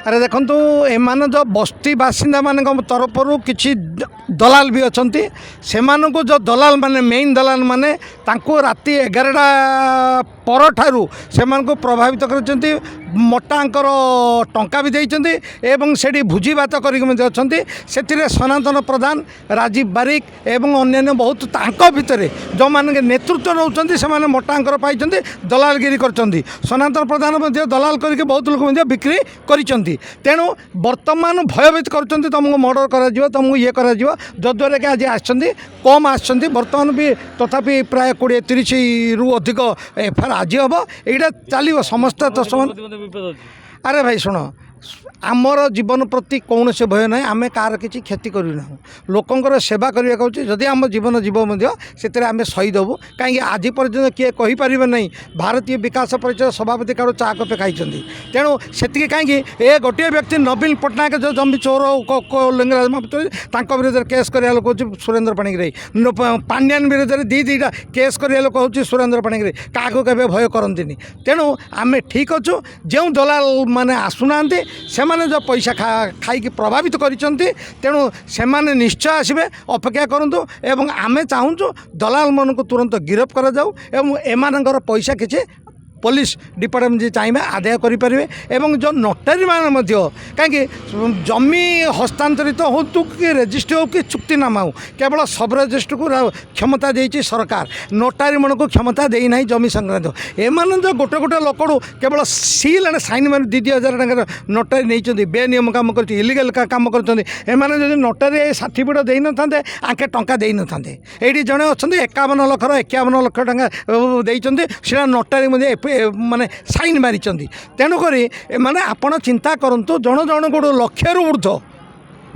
अरे देखु एम जो बस्ती बासिंदा मान तरफ किसी दलाल भी अच्छा से जो दलाल माने मेन दलाल माने राति 11टा पर ठारू से प्रभावित कर मोटांकर टंका भी देते एवं से भोजी भात कर सनातन प्रधान राजीव बारिक एवं अन्य बहुत भितर जो मैंने नेतृत्व नौकरी से मोटांकर पाई दलालगिरी कर सनातन प्रधान दलाल करके बहुत लोग बिक्री कर तेणु बर्तमान भयभीत कर तुमको मर्डर कर तुमको ये कर जद्वारा कि आज कम बर्तमान भी तथापि प्राय 20-30 रु अधिक एफआईआर आज हम यहाँ चलो समस्त तो अरे भाई शुण आमर जीवन प्रति कौन से भय ना आम कार किसी क्षति करना लोकंर सेवा करने जदि आम जीवन जीव से आम सही देवु कहीं आज पर्यटन किए कहीपर ना भारतीय विकास परिषद सभापति काड़ चा कपे खाई तेणु से कहीं ए गोटे व्यक्ति नवीन पट्टनायक जो जमी चोर लिंगराज महापात्र विरोध में केस करा लोक हूँ सुरेंद्र पाणिग्राही पांड्यान विरोध में दीटा केस करा लोक हूँ सुरेंद्र पाणिग्राही क्या केवे भय करती तेणु आम ठीक अच्छु जो दलाल मैंने आसुना से जो पैसा खाई प्रभावित करिसेंती तेणु से निश्चय आसबे अपेक्षा करूँ एवं आमे चाहूँ दलाल मन को तुरंत गिरफ्त करा जाऊ एवं एमानंकर पैसा किसी पुलिस डिपार्टमेंट जी चाहिए आदाय करें एवं जो नोटारी मान कहीं जमी हस्तांतरित हो तु कि रेजिस्ट्री हो कि चुक्तिनामा हो केवल सब रेजिस्ट्री को क्षमता देती सरकार नोटारी मन को क्षमता देना जमी संक्रांत एम जो गोटे गोटे लोक केवल सील एंड साइन मैंने 2,000 टकर नोटारी नहीं बेनियम कम कर इलिगल कम कर नोटारी सर्टिफिकेट दे न था आंके टंका दे न था ये जड़े अच्छा 51 लाख 51 लाख टका देते नोटारी माने साइन मारी तेणुक माने आपण चिंता करूँ जन जन गोटे लक्षर ऊर्ध्व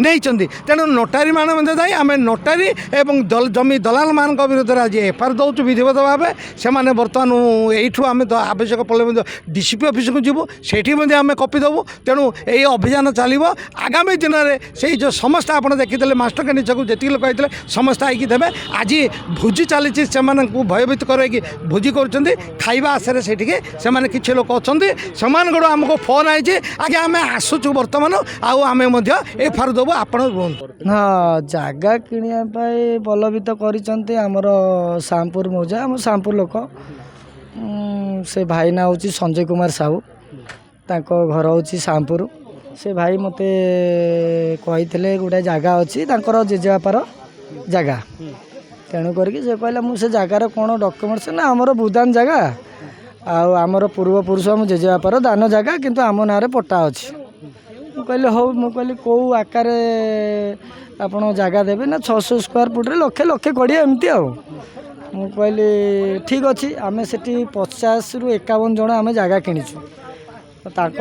नहीं तेणु नोटारी मान जाए आम नोटारी एवं जमी दलाल मान विरोध में आज एफआईआर दौचु विधिवत भाव से बर्तमान यू आम आवश्यक पड़े डीसीपी ऑफिस को जीवु से आम कपी देवु तेणु यही अभियान चलो आगामी दिन में से जो समस्त आप देखीते मास्टर कैंडी छक जी लोक आते समस्त आईकी देवे आज भोजी चली से भयभीत कर भोजी कर खाइबा आशा से किसी लोक अच्छा से गोड़ आमको फोन आई आगे आम आसुचु बर्तमान आम एफआईआर देवु आपण हाँ जगह किणापी बलबित करमर श्यामपुर मौजा आम श्यामपुर लोक से भाई ना हूँ संजय कुमार साहू ताको घर हूँ श्यामपुर से भाई मते कही गोटे जगह अच्छी जेजेबापार जगह तेणु करके से कहला मुझे जगार कौन डॉक्यूमेंट्स ना आमर बुदान जगह आमर पूर्वपुरुष आम जेजेबापार दान जगह किंतु आम ना पट्टा अच्छी कहले हो मुझे कौ आकार आपड़ जगह देवे ना 600 स्क्वायर फुट्रे लक्षे लक्षे कोड़े एमती कहली ठीक अच्छे आम से 50 ରୁ 51 जन आम जगह किणीचु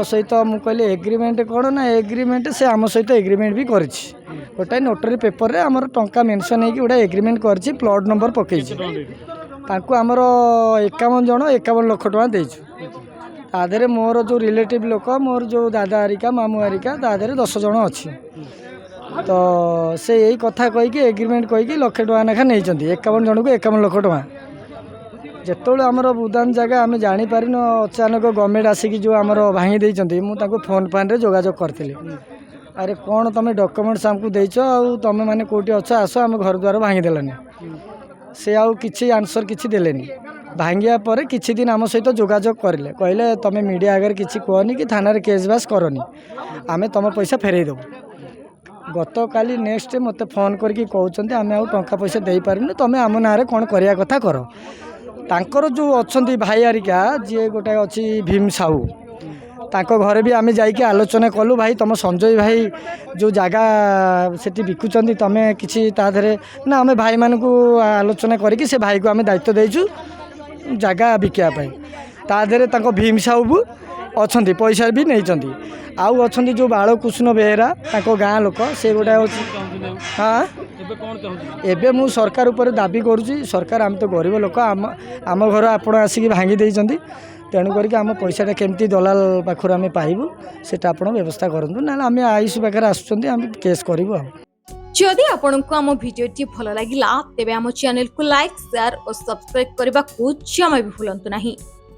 सहित मुझे एग्रीमेंट कौन ना एग्रीमेंट से आम सहित एग्रीमेंट भी कर गोटे नोटरी पेपर रे आमर टंका मेंशन होगी गोटे एग्रीमेंट कर प्लॉट नंबर पकई आमर 51 जन 51 लाख टका देचु ताधे मोर जो रिलेटिव लोक मोर जो दादा हरिका मामू हरिका ताधे 10 जन अच्छी तो से यही कथा कहीकि एग्रीमेंट कहीकि लक्षे टका लेखा नहीं 51 जन को 51 लाख टका जिते आमर बुदान जगह आम जापारिन अचानक गवर्नमेंट आसिक जो आमर भांगी देती मुझे फोन फान जोगाजोग करी अरे कौन तुम डॉक्यूमेंट्स आमको देच तुम मैंने कौटी अच्छ आस आम घर द्वार भांगीदेलानी से आउ किसी आंसर किसी देलेनी भांगिया पर किछि दिन आम सहित जोगाजोग करें कहले तुम मीडिया आगे किसी कहनी कि थाना केस बास करनी आम तुम पैसा फेरई देव गत काली नेक्स्ट मत फोन करके कहते आम आउ टंका पैसा दे पारूँ तुम आम ना कौन करवा कथा कर तांकर जो अच्छा भाई आरिका जी गोटे अच्छी भीम साहू तांको घरे भी आम जाइए आलोचना कलु भाई तुम संजय भाई जो जगह से बिकुंट तुम कि ना आम भाई मानक आलोचना करके से भाई को आम दायित्व देचु जगह बिकापी ताधे भीम साहू भी अच्छा पैसा भी नहीं आउ अच्छा जो बालकृष्ण बेहेरा गाँ लोक से गोटे हाँ एबे मु सरकार उपर दाबी करुँची सरकार आम तो गरीब लोक आम घर आपण आसिक भांगी देइचंती तेणु करके आम पैसाटा केमती दलाल पाखर आम पाइबू से आप व्यवस्था करूँ ना आम आयुष पाखे आसुँच आम केस करूँ जदि आपंक आम भिडी भल लगा तेब आम चैनल को लाइक शेयर और सब्सक्राइब करने को जमा भी भूलु नहीं।